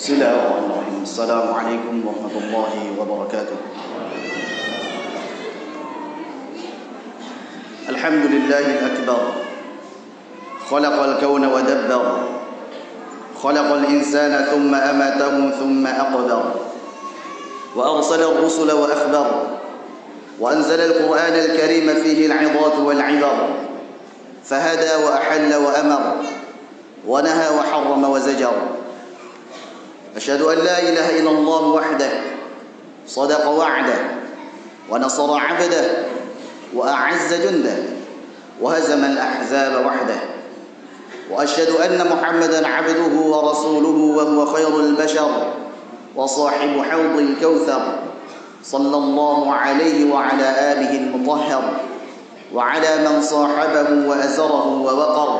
بسم الله الرحمن الرحيم. السلام عليكم ورحمة الله وبركاته. الحمد لله الأكبر خلق الكون ودبر خلق الإنسان ثم أماته ثم أقبر وأرسل الرسل وأخبر وأنزل القرآن الكريم فيه العظات والعبر فهدى وأحل وأمر ونهى وحرم وزجر. أشهد أن لا إله إلا الله وحده صدق وعده ونصر عبده وأعز جنده وهزم الأحزاب وحده. وأشهد أن محمدا عبده ورسوله وهو خير البشر وصاحب حوض الكوثر صلى الله عليه وعلى آله المطهر وعلى من صاحبه وأزره ووقر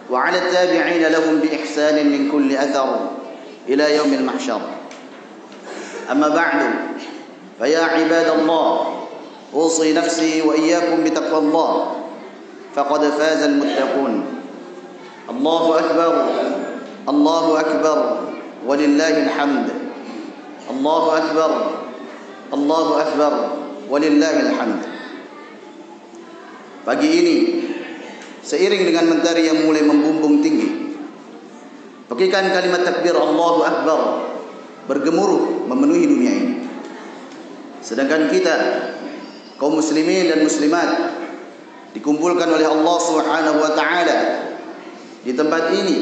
وعلى التابعين لهم بإحسان من كل أثر إلى يوم المحشر. أما بعد فيا عباد الله أوصي نفسي وإياكم بتقوى الله فقد فاز المتقون. الله أكبر الله أكبر ولله الحمد. الله أكبر الله أكبر ولله الحمد. Pagi ini seiring dengan mentari yang mulai membumbung tinggi, pekikan kalimat takbir Allahu Akbar bergemuruh memenuhi dunia ini. Sedangkan kita kaum muslimin dan muslimat dikumpulkan oleh Allah Subhanahu wa taala di tempat ini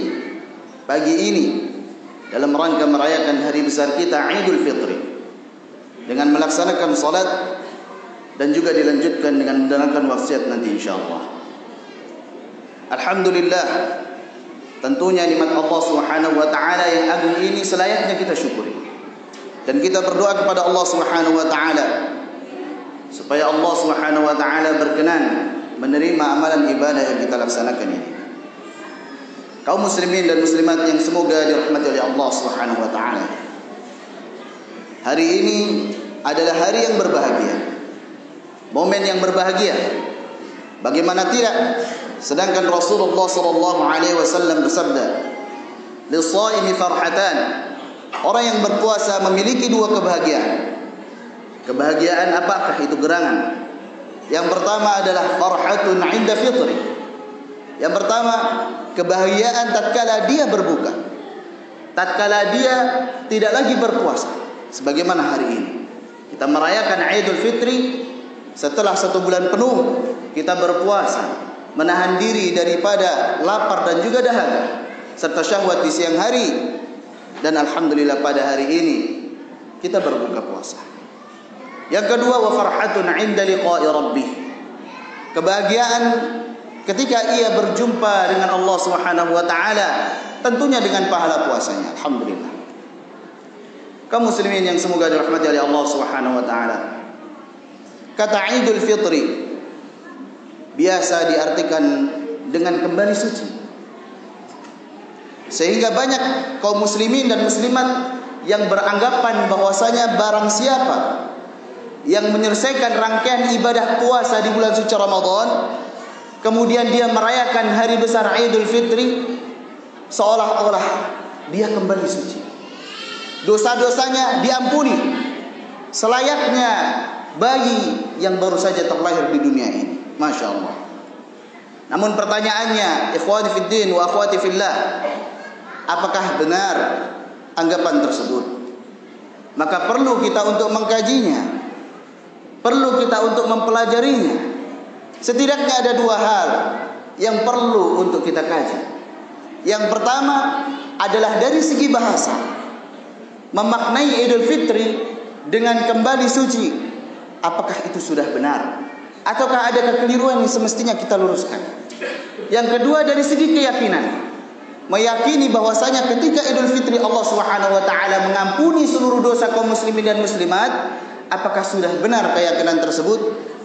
pagi ini dalam rangka merayakan hari besar kita Idul Fitri dengan melaksanakan salat dan juga dilanjutkan dengan mendengarkan wasiat nanti insyaallah. Alhamdulillah, tentunya nikmat Allah Subhanahu wa taala yang agung ini selayaknya kita syukuri. Dan kita berdoa kepada Allah Subhanahu wa taala supaya Allah Subhanahu wa taala berkenan menerima amalan ibadah yang kita laksanakan ini. Kaum muslimin dan muslimat yang semoga dirahmati oleh Allah Subhanahu wa taala. Hari ini adalah hari yang berbahagia. Momen yang berbahagia. Bagaimana tidak? Sedangkan Rasulullah sallallahu alaihi wasallam bersabda, "Lis-shaimi farhatan." Orang yang berpuasa memiliki dua kebahagiaan. Kebahagiaan apakah itu gerangan? Yang pertama adalah farhatun 'inda fitri. Yang pertama, kebahagiaan tatkala dia berbuka. Tatkala dia tidak lagi berpuasa. Sebagaimana hari ini kita merayakan Idul Fitri setelah 1 bulan penuh kita berpuasa, menahan diri daripada lapar dan juga dahaga serta syahwat di siang hari, dan alhamdulillah pada hari ini kita berbuka puasa. Yang kedua, wa farhatun 'inda liqa'i rabbih. Kebahagiaan ketika ia berjumpa dengan Allah Subhanahu wa taala, tentunya dengan pahala puasanya. Alhamdulillah. Kaum muslimin yang semoga dirahmati oleh Allah Subhanahu wa taala. Kata Idul Fitri biasa diartikan dengan kembali suci. Sehingga banyak kaum muslimin dan muslimat yang beranggapan bahwasanya barang siapa yang menyelesaikan rangkaian ibadah puasa di bulan suci Ramadan, kemudian dia merayakan hari besar Idul Fitri, seolah-olah dia kembali suci. Dosa-dosanya diampuni selayaknya bayi yang baru saja terlahir di dunia ini. Masya Allah. Namun pertanyaannya, ikhwani fiddin wa akhwati fillah, apakah benar anggapan tersebut? Maka perlu kita untuk mengkajinya, perlu kita untuk mempelajarinya. Setidaknya ada dua hal yang perlu untuk kita kaji. Yang pertama adalah dari segi bahasa, memaknai Idul Fitri dengan kembali suci, apakah itu sudah benar ataukah ada kekeliruan yang semestinya kita luruskan? Yang kedua dari segi keyakinan, meyakini bahwasanya ketika Idul Fitri Allah Subhanahu wa taala mengampuni seluruh dosa kaum muslimin dan muslimat, apakah sudah benar keyakinan tersebut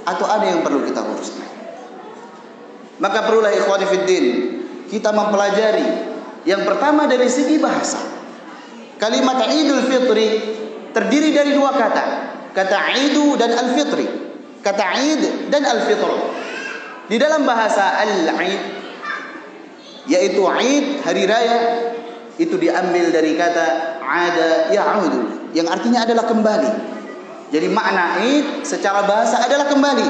atau ada yang perlu kita luruskan? Maka perlulah ikhwani fiddin kita mempelajari yang pertama dari segi bahasa. Kalimat Idul Fitri terdiri dari dua kata. Kata Idu dan Al-Fitri. Kata Id dan Al-Fitr. Di dalam bahasa Al-Id, yaitu Id, hari raya, itu diambil dari kata ada ya'udu, yang artinya adalah kembali. Jadi makna Id secara bahasa adalah kembali.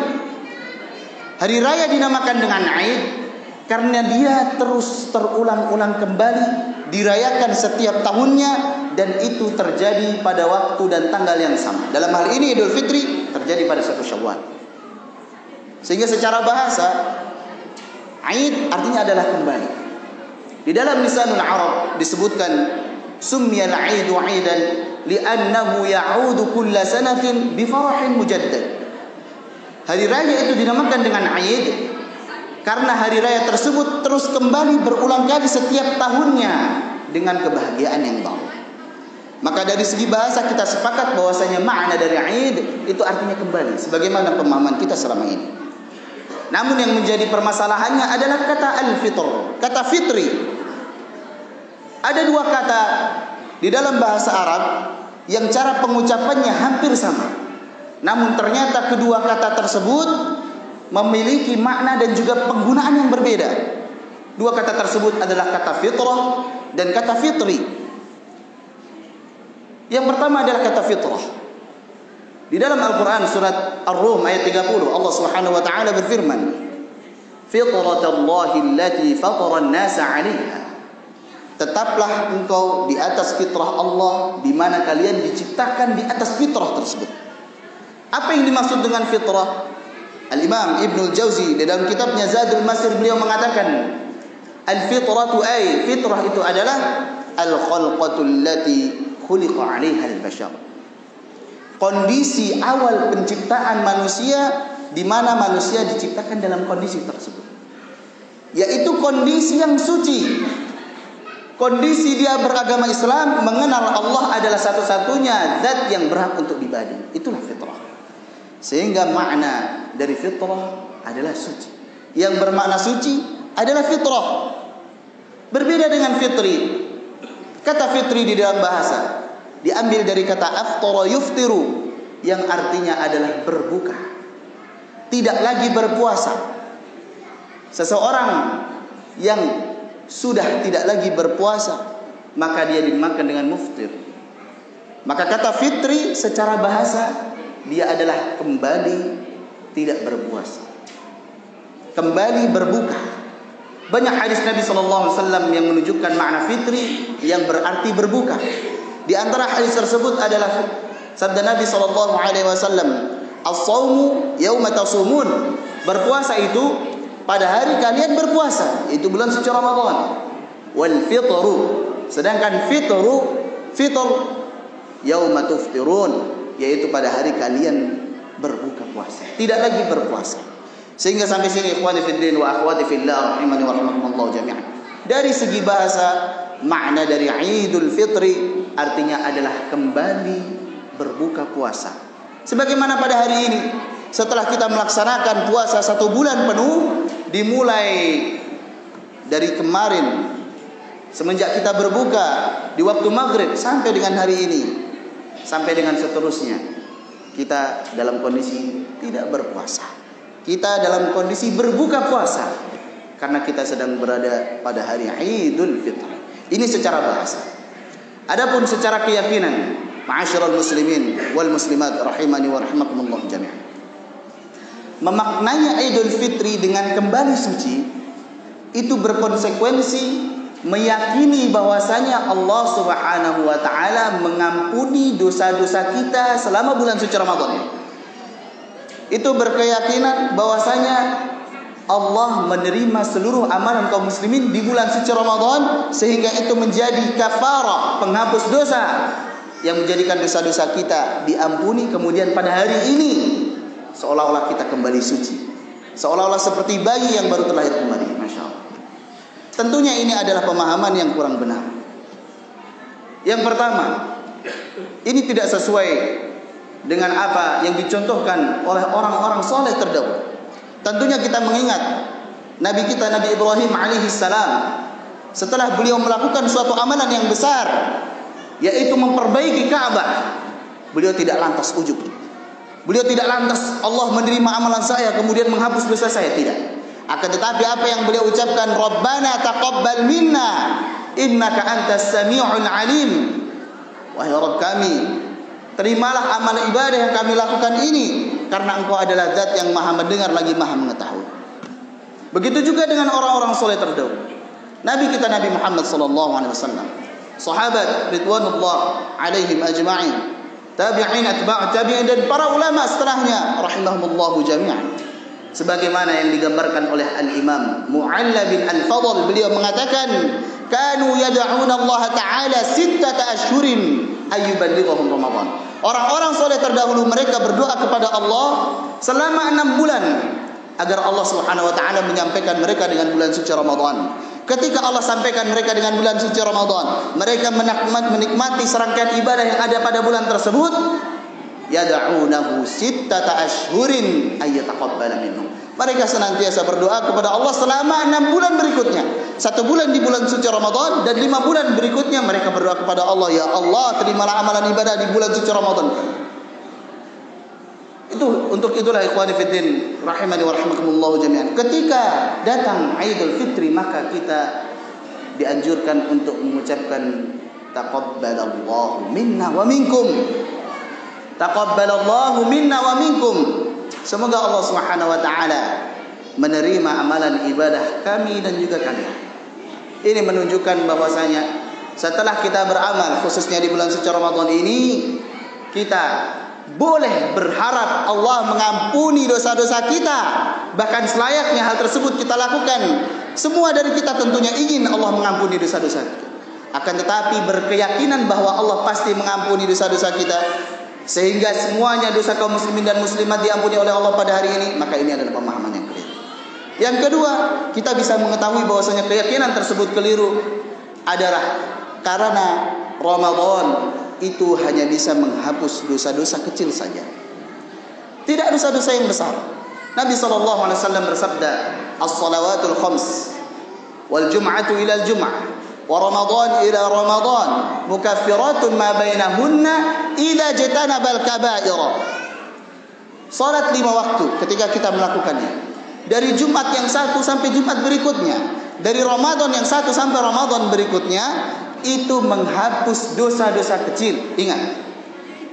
Hari raya dinamakan dengan Id karena dia terus terulang-ulang kembali, dirayakan setiap tahunnya, dan itu terjadi pada waktu dan tanggal yang sama. Dalam hal ini Idul Fitri terjadi pada 1 Syawal. Sehingga secara bahasa Id artinya adalah kembali. Di dalam Lisanul Arab disebutkan summiyal 'aidu 'aidan li'annahu ya'udu kulla sanatin bi farahin mujaddad. Hari raya itu dinamakan dengan Id karena hari raya tersebut terus kembali berulang kali setiap tahunnya dengan kebahagiaan yang baru. Maka dari segi bahasa kita sepakat bahwasanya makna dari Id itu artinya kembali, sebagaimana pemahaman kita selama ini. Namun yang menjadi permasalahannya adalah kata al-fitr, kata fitri. Ada dua kata di dalam bahasa Arab yang cara pengucapannya hampir sama. Namun ternyata kedua kata tersebut memiliki makna dan juga penggunaan yang berbeda. Dua kata tersebut adalah kata fitrah dan kata fitri. Yang pertama adalah kata fitrah. Di dalam Al-Quran surat Ar-Rum ayat 30 Allah Subhanahu wa taala berfirman, "Fitratallahi allati fatara an-nasa 'alaiha." Tetaplah engkau di atas fitrah Allah, di mana kalian diciptakan di atas fitrah tersebut. Apa yang dimaksud dengan fitrah? Al-Imam Ibnul Jauzi di dalam kitabnya Zadul Masir beliau mengatakan, al-fitratu ay fitrah itu adalah al-khalqatul lati khuliqa 'alaiha al-bashar. Kondisi awal penciptaan manusia di mana manusia diciptakan dalam kondisi tersebut, yaitu kondisi yang suci. Kondisi dia beragama Islam, mengenal Allah adalah satu-satunya zat yang berhak untuk diibadahi. Itulah fitrah. Sehingga makna dari fitrah adalah suci. Yang bermakna suci adalah fitrah. Berbeda dengan fitri. Kata fitri di dalam bahasa diambil dari kata aftara yuftiru, yang artinya adalah berbuka, tidak lagi berpuasa. Seseorang yang sudah tidak lagi berpuasa, maka dia dimakan dengan muftir. Maka kata fitri secara bahasa dia adalah kembali tidak berpuasa, kembali berbuka. Banyak hadis Nabi SAW yang menunjukkan makna fitri yang berarti berbuka. Di antara hadis tersebut adalah sabda Nabi SAW, "As-shaumu yauma tasumun." Berpuasa itu pada hari kalian berpuasa, itu bulan suci Ramadan. Wal fitru, sedangkan fitr yauma tuftirun, yaitu pada hari kalian berbuka puasa, tidak lagi berpuasa. Sehingga sampai sini ikhwani fiddin wa akhwati fillah rahimani wa rahimakumullah jami'an. Dari segi bahasa, makna dari Idul Fitri artinya adalah kembali berbuka puasa. Sebagaimana pada hari ini, setelah kita melaksanakan puasa 1 bulan penuh, dimulai dari kemarin, semenjak kita berbuka di waktu maghrib sampai dengan hari ini, sampai dengan seterusnya, kita dalam kondisi tidak berpuasa. Kita dalam kondisi berbuka puasa karena kita sedang berada pada hari Idul Fitri. Ini secara bahasa. Adapun secara keyakinan, ma'asyiral muslimin wal muslimat rahimani wa rahimakumullah jami'an, memaknai Idul Fitri dengan kembali suci itu berkonsekuensi meyakini bahwasanya Allah Subhanahu wa taala mengampuni dosa-dosa kita selama bulan suci Ramadan. Itu berkeyakinan bahwasanya Allah menerima seluruh amalan kaum muslimin di bulan suci Ramadan, sehingga itu menjadi kafarah, penghapus dosa yang menjadikan dosa-dosa kita diampuni. Kemudian pada hari ini seolah-olah kita kembali suci, seolah-olah seperti bayi yang baru terlahir kembali. Masya Allah. Tentunya ini adalah pemahaman yang kurang benar. Yang pertama, ini tidak sesuai dengan apa yang dicontohkan oleh orang-orang soleh terdahulu. Tentunya kita mengingat Nabi kita Nabi Ibrahim alaihi salam, setelah beliau melakukan suatu amalan yang besar, yaitu memperbaiki Ka'bah, beliau tidak lantas ujub. Beliau tidak lantas Allah menerima amalan saya kemudian menghapus dosa saya, tidak. Akan tetapi apa yang beliau ucapkan, Rabbana taqabbal minna innaka antas sami'ul alim. Wahai Rabb kami, terimalah amal ibadah yang kami lakukan ini, karena Engkau adalah zat yang maha mendengar lagi maha mengetahui. Begitu juga dengan orang-orang soleh terdahulu. Nabi kita Nabi Muhammad SAW, sahabat ridwanullah alaihim ajma'in, tabi'in, atba' tabi'in, dan para ulama setelahnya rahimahumullahu jami'an. Sebagaimana yang digambarkan oleh Al-Imam Mu'alla bin Al-Fadl, beliau mengatakan, kanu yad'una Allah Ta'ala sittata ashhurin ayyuballighahum Ramadan. Orang-orang soleh terdahulu mereka berdoa kepada Allah selama 6 bulan agar Allah Subhanahu wa taala menyampaikan mereka dengan bulan suci Ramadan. Ketika Allah sampaikan mereka dengan bulan suci Ramadan, mereka menikmati serangkaian ibadah yang ada pada bulan tersebut. Yad'unahu sittata ashhurin ayyataqabbala minhum. Mereka senantiasa berdoa kepada Allah selama 6 bulan berikutnya. 1 bulan di bulan suci Ramadan dan 5 bulan berikutnya mereka berdoa kepada Allah, ya Allah, terimalah amalan ibadah di bulan suci Ramadan. Untuk itulah ikhwani fiddin rahimani wa rahimakumullah jami'an, ketika datang Idul Fitri maka kita dianjurkan untuk mengucapkan taqabbalallahu minna wa minkum. Taqabbalallahu minna wa minkum. Semoga Allah Subhanahu wa taala menerima amalan ibadah kami dan juga kalian. Ini menunjukkan bahwasanya setelah kita beramal khususnya di bulan suci Ramadan ini, kita boleh berharap Allah mengampuni dosa-dosa kita. Bahkan selayaknya hal tersebut kita lakukan. Semua dari kita tentunya ingin Allah mengampuni dosa-dosa kita. Akan tetapi berkeyakinan bahwa Allah pasti mengampuni dosa-dosa kita, sehingga semuanya dosa kaum muslimin dan muslimat diampuni oleh Allah pada hari ini, maka ini adalah pemahaman yang keliru. Yang kedua, kita bisa mengetahui bahwasanya keyakinan tersebut keliru adalah karena Ramadan itu hanya bisa menghapus dosa-dosa kecil saja, tidak dosa-dosa yang besar. Nabi SAW bersabda, as-salawatul khams wal jum'atu ila al-jum'ah wa Ramadan ila Ramadan mukaffiratun ma bainahunna idza jatanabal kaba'ira. Salat 5 waktu ketika kita melakukannya, dari Jumat yang satu sampai Jumat berikutnya, dari Ramadan yang satu sampai Ramadan berikutnya, itu menghapus dosa-dosa kecil. Ingat,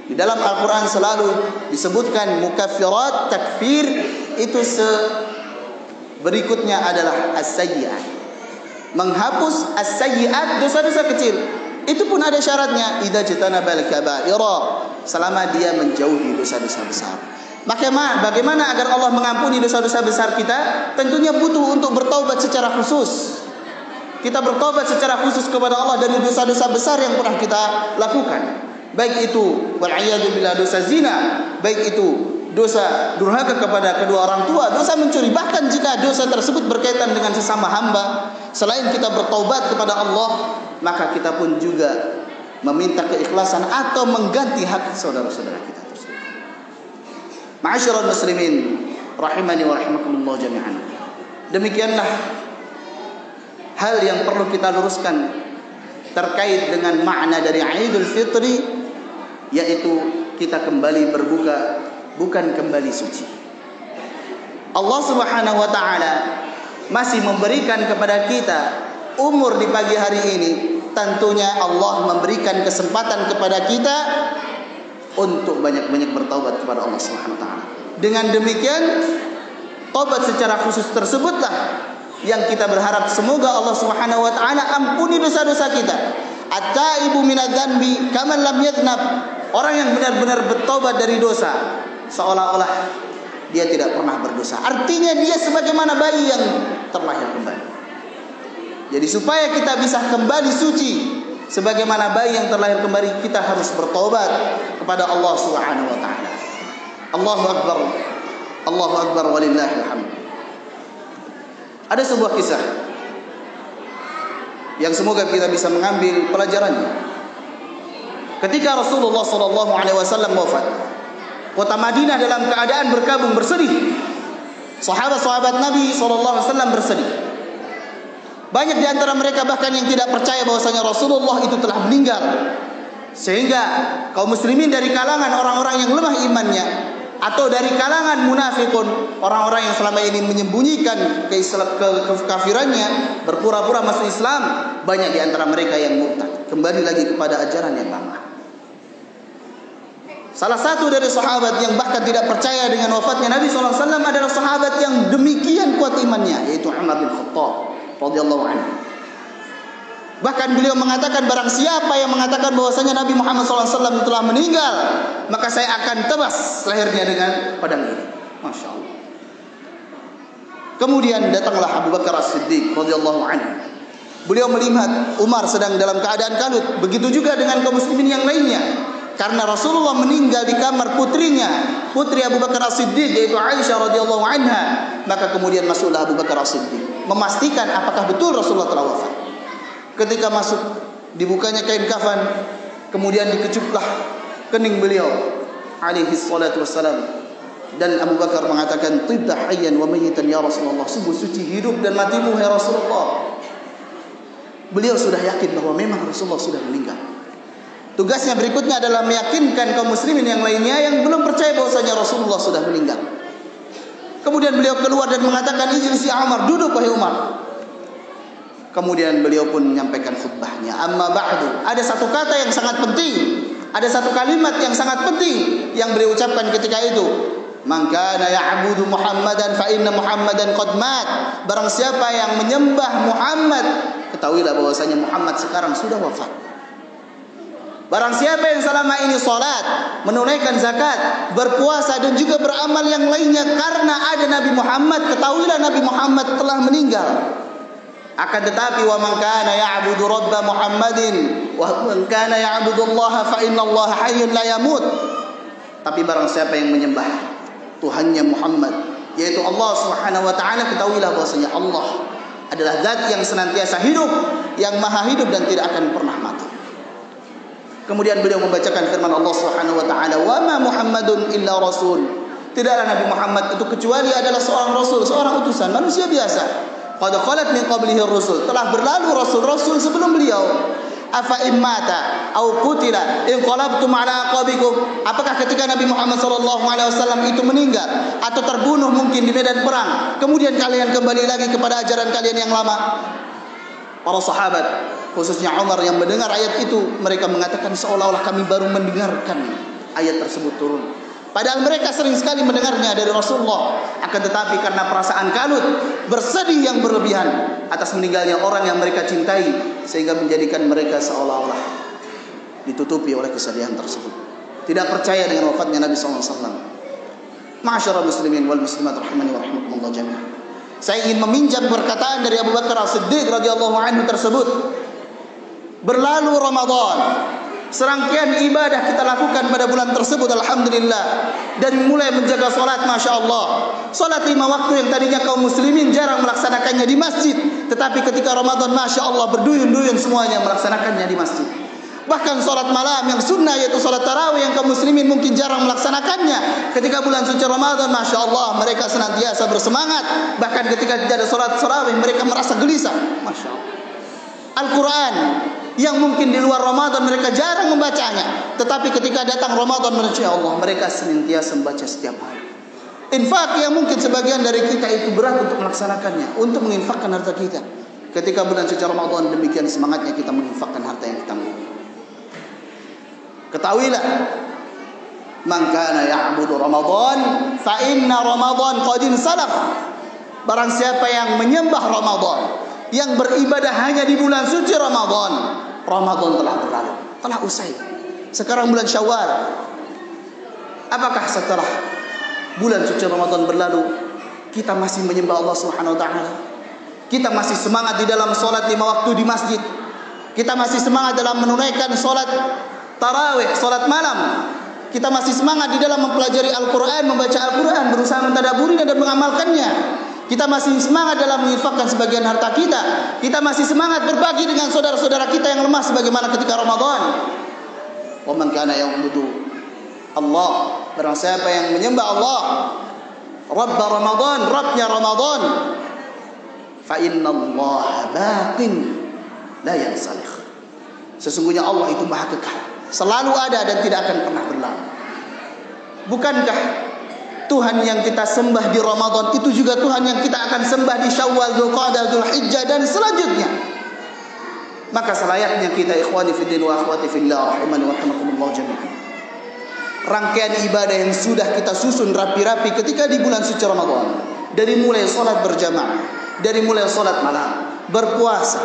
di dalam Al-Quran selalu disebutkan mukaffirat, takfir itu berikutnya adalah as-sayyi'at, menghapus as-sayyi'at, dosa-dosa kecil. Itu pun ada syaratnya, idza jatanabal kaba'ira, selama dia menjauhi dosa-dosa besar. Maka bagaimana agar Allah mengampuni dosa-dosa besar kita? Tentunya butuh untuk bertaubat secara khusus. Kita bertaubat secara khusus kepada Allah dari dosa-dosa besar yang pernah kita lakukan. Baik itu wal'iyadu billah dosa zina, baik itu dosa durhaka kepada kedua orang tua, dosa mencuri. Bahkan jika dosa tersebut berkaitan dengan sesama hamba, selain kita bertaubat kepada Allah, maka kita pun juga meminta keikhlasan atau mengganti hak saudara-saudara kita tersebut. Ma'asyiral muslimin rahimani wa rahimakumullah jami'an. Demikianlah hal yang perlu kita luruskan terkait dengan makna dari Idul Fitri, yaitu kita kembali berbuka, bukan kembali suci. Allah Subhanahu wa taala masih memberikan kepada kita umur di pagi hari ini. Tentunya Allah memberikan kesempatan kepada kita untuk banyak-banyak bertaubat kepada Allah Subhanahu wa taala. Dengan demikian, taubat secara khusus tersebutlah yang kita berharap semoga Allah Subhanahu wa taala ampuni dosa-dosa kita. At-taibu minadz-dzanbi kaman lam yadznab. Orang yang benar-benar bertobat dari dosa seolah-olah dia tidak pernah berdosa. Artinya dia sebagaimana bayi yang terlahir kembali. Jadi supaya kita bisa kembali suci sebagaimana bayi yang terlahir kembali, kita harus bertobat kepada Allah Subhanahu wa taala. Allahu akbar. Allahu akbar walillahil hamd. Ada sebuah kisah yang semoga kita bisa mengambil pelajarannya. Ketika Rasulullah SAW wafat, kota Madinah dalam keadaan berkabung bersedih. Sahabat-sahabat Nabi SAW bersedih. Banyak di antara mereka bahkan yang tidak percaya bahwasanya Rasulullah itu telah meninggal. Sehingga kaum muslimin dari kalangan orang-orang yang lemah imannya, atau dari kalangan munafikun, orang-orang yang selama ini menyembunyikan kekafirannya, berpura-pura masuk Islam, banyak di antara mereka yang murtad, kembali lagi kepada ajaran yang lama. Salah satu dari sahabat yang bahkan tidak percaya dengan wafatnya Nabi SAW adalah sahabat yang demikian kuat imannya, yaitu Umar bin Khattab radhiyallahu anhu. Bahkan beliau mengatakan, barang siapa yang mengatakan bahwasanya Nabi Muhammad SAW telah meninggal, maka saya akan tebas lehernya dengan pedang ini. Masya Allah. Kemudian datanglah Abu Bakar As-Siddiq radhiyallahu anhu. Beliau melihat Umar sedang dalam keadaan kalut. Begitu juga dengan kaum muslimin yang lainnya. Karena Rasulullah meninggal di kamar putrinya, putri Abu Bakar As-Siddiq, yaitu Aisyah radhiyallahu anha. Maka kemudian masuklah Abu Bakar As-Siddiq, memastikan apakah betul Rasulullah telah wafat. Ketika masuk, dibukanya kain kafan, kemudian dikecuplah kening beliau alaihi salatu wassalam. Dan Abu Bakar mengatakan, tibta hayyan wa mayyitan ya Rasulullah, sungguh suci hidup dan matimu ya Rasulullah. Beliau sudah yakin bahwa memang Rasulullah sudah meninggal. Tugasnya berikutnya adalah meyakinkan kaum muslimin yang lainnya yang belum percaya bahwasanya Rasulullah sudah meninggal. Kemudian beliau keluar dan mengatakan, ijlis ya Umar, duduk wahai Umar. Kemudian beliau pun menyampaikan khutbahnya. Amma ba'du, ada satu kata yang sangat penting, ada satu kalimat yang sangat penting yang beliau ucapkan ketika itu. Man kana ya'budu Muhammadan fa inna Muhammadan qad mat. Barang siapa yang menyembah Muhammad, ketahuilah bahwasanya Muhammad sekarang sudah wafat. Barang siapa yang selama ini salat, menunaikan zakat, berpuasa dan juga beramal yang lainnya karena ada Nabi Muhammad, ketahuilah Nabi Muhammad telah meninggal. Akan tetapi wa man kana ya'budu rabb Muhammadin wa man kana ya'budu Allah fa inna Allah hayyun la yamut. Tapi barang siapa yang menyembah Tuhannya Muhammad, yaitu Allah Subhanahu wa taala, ketahuilah bahwasanya Allah adalah zat yang senantiasa hidup, yang maha hidup dan tidak akan pernah mati. Kemudian beliau membacakan firman Allah Subhanahu wa taala, "Wa ma Muhammadun illa rasul." Tidaklah Nabi Muhammad itu kecuali adalah seorang rasul, seorang utusan manusia biasa. Qad khalat min qablihi ar-rusul, telah berlalu rasul-rasul sebelum beliau. Afa immata au qutila inqalabtum ala aqabikum. Apakah ketika Nabi Muhammad sallallahu alaihi wasallam itu meninggal atau terbunuh mungkin di medan perang, kemudian kalian kembali lagi kepada ajaran kalian yang lama? Para sahabat, khususnya Umar yang mendengar ayat itu, mereka mengatakan seolah-olah kami baru mendengarkan ayat tersebut turun. Padahal mereka sering sekali mendengarnya dari Rasulullah. Akan tetapi karena perasaan kalut, bersedih yang berlebihan atas meninggalnya orang yang mereka cintai, sehingga menjadikan mereka seolah-olah ditutupi oleh kesedihan tersebut. Tidak percaya dengan wafatnya Nabi SAW. Ma'asyiral muslimin wal muslimat rahimani wa rahimakumullah jami'an. Saya ingin meminjam perkataan dari Abu Bakar As-Siddiq radhiyallahu anhu tersebut. Berlalu Ramadan, serangkaian ibadah kita lakukan pada bulan tersebut, alhamdulillah. Dari mulai menjaga salat, masya Allah, salat 5 waktu yang tadinya kaum muslimin jarang melaksanakannya di masjid, tetapi ketika Ramadan, masya Allah, berduyun-duyun semuanya melaksanakannya di masjid. Bahkan salat malam yang sunnah, yaitu salat tarawih yang kaum muslimin mungkin jarang melaksanakannya, ketika bulan suci Ramadan, masya Allah, mereka senantiasa bersemangat. Bahkan ketika tidak ada salat tarawih, mereka merasa gelisah, masya Allah. Al-Quran yang mungkin di luar Ramadan mereka jarang membacanya, tetapi ketika datang Ramadan, masya Allah, mereka senantiasa membaca setiap hari. Infak yang mungkin sebagian dari kita itu berat untuk melaksanakannya, untuk menginfakkan harta kita. Ketika bulan suci Ramadan, demikian semangatnya kita menginfakkan harta yang kita miliki. Ketahuilah, man kana ya'budu Ramadan fa inna Ramadan qad insalaf. Barang siapa yang menyembah Ramadan, yang beribadah hanya di bulan suci Ramadan, Ramadan telah berlalu, telah usai. Sekarang bulan Syawal. Apakah setelah bulan suci Ramadan berlalu kita masih menyembah Allah Subhanahu wa taala? Kita masih semangat di dalam salat 5 waktu di masjid? Kita masih semangat dalam menunaikan salat tarawih, salat malam? Kita masih semangat di dalam mempelajari Al-Quran, membaca Al-Quran, berusaha mentadaburi dan mengamalkannya? Kita masih semangat dalam menginfakkan sebagian harta kita? Kita masih semangat berbagi dengan saudara-saudara kita yang lemah sebagaimana ketika Ramadan? Wa man kana ya'budu Allah, barang siapa yang menyembah Allah, Rabb Ramadan, Rabbnya Ramadan, fa inna Allah baqin la yansalikh. Sesungguhnya Allah itu maha kekal, selalu ada dan tidak akan pernah berlalu. Bukankah Tuhan yang kita sembah di Ramadan itu juga Tuhan yang kita akan sembah di Syawal, Dzulqa'dah, Dzulhijjah dan selanjutnya? Maka selayaknya kita, ikhwani fiddin wa akhwati fillah, rahimani wa rahimakumullah jami'an, rangkaian ibadah yang sudah kita susun rapi-rapi ketika di bulan suci Ramadan. Dari mulai salat berjamaah, dari mulai salat malam, berpuasa,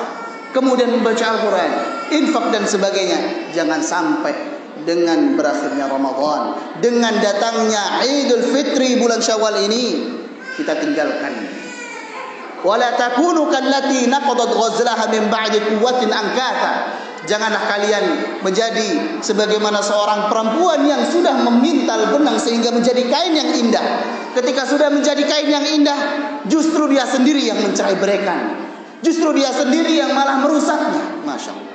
kemudian membaca Al-Quran, infak dan sebagainya. Jangan sampai dengan berakhirnya Ramadan, dengan datangnya Idul Fitri bulan Syawal ini, kita tinggalkan. Wala takunu kallati naqadat ghazlaha min ba'di quwwatin ankatha. Janganlah kalian menjadi sebagaimana seorang perempuan yang sudah memintal benang sehingga menjadi kain yang indah. Ketika sudah menjadi kain yang indah, justru dia sendiri yang mencerai-beraikan. Justru dia sendiri yang malah merusaknya. Masya Allah.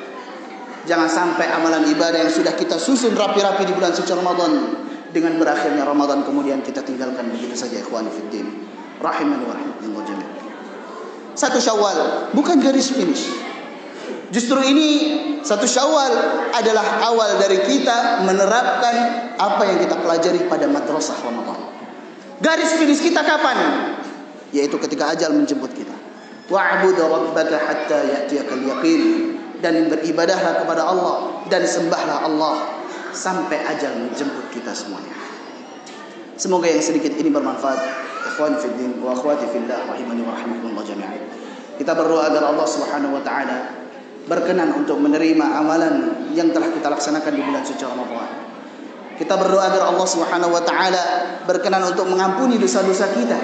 Jangan sampai amalan ibadah yang sudah kita susun rapi-rapi di bulan suci Ramadan, dengan berakhirnya Ramadan kemudian kita tinggalkan begitu saja. Ikhwani fiddin, rahimani wa rahimakumullah jami'an. 1 Syawal bukan garis finish. Justru ini 1 Syawal adalah awal dari kita menerapkan apa yang kita pelajari pada madrasah Ramadan. Garis finish kita kapan? Yaitu ketika ajal menjemput kita. Wa'bud rabbaka hatta ya'tiyakal yaqin. Dan beribadahlah kepada Allah dan sembahlah Allah sampai ajal menjemput kita semuanya. Semoga yang sedikit ini bermanfaat. Ikhwan fiddin wa akhwati fillah rahimani wa rahimakumullah jami'an. Kita berdoa agar Allah Subhanahu wa taala berkenan untuk menerima amalan yang telah kita laksanakan di bulan suci Ramadan. Kita berdoa agar Allah Subhanahu wa taala berkenan untuk mengampuni dosa-dosa kita,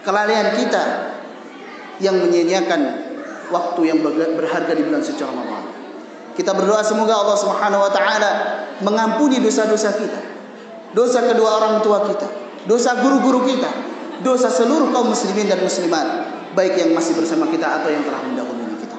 kelalaian kita yang menyia-nyiakan waktu yang berharga di bulan suci Ramadan. Kita berdoa semoga Allah Subhanahu wa taala mengampuni dosa-dosa kita, dosa kedua orang tua kita, dosa guru-guru kita, dosa seluruh kaum muslimin dan muslimat, baik yang masih bersama kita atau yang telah mendahului kita.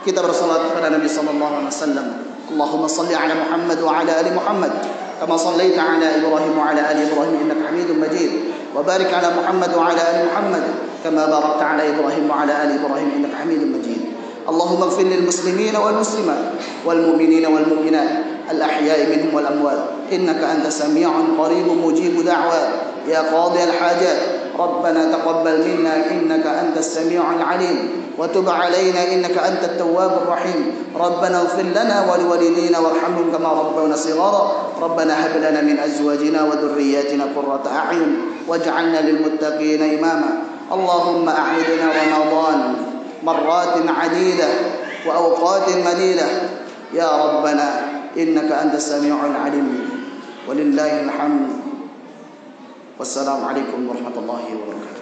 Kita bersalat kepada Nabi sallallahu alaihi wasallam. Allahumma shalli ala Muhammad wa ala ali Muhammad kama shallaita ala Ibrahim wa ala ali Ibrahim innaka Hamidum Majid. Wa barik ala Muhammad wa ala ali Muhammad kama barakta ala Ibrahim wa ala ali Ibrahim innaka Hamidum Majid. Allahumma ighfir lil muslimin wal muslimat wal mu'minin wal mu'minat الأحياء منهم والأموات إنك أنت سميع قريب مجيب دعوات يا قاضي الحاجات ربنا تقبل منا إنك أنت السميع العليم وتب علينا إنك أنت التواب الرحيم ربنا اغفر لنا ولوالدينا وارحمهم كما ربونا صغارا ربنا هب لنا من أزواجنا وذرياتنا قرة أعين واجعلنا للمتقين إماما اللهم أعدنا رمضان مرات عديدة وأوقات مديدة يا ربنا إنك أنت السميع العليم ولله الحمد والسلام عليكم ورحمة الله وبركاته.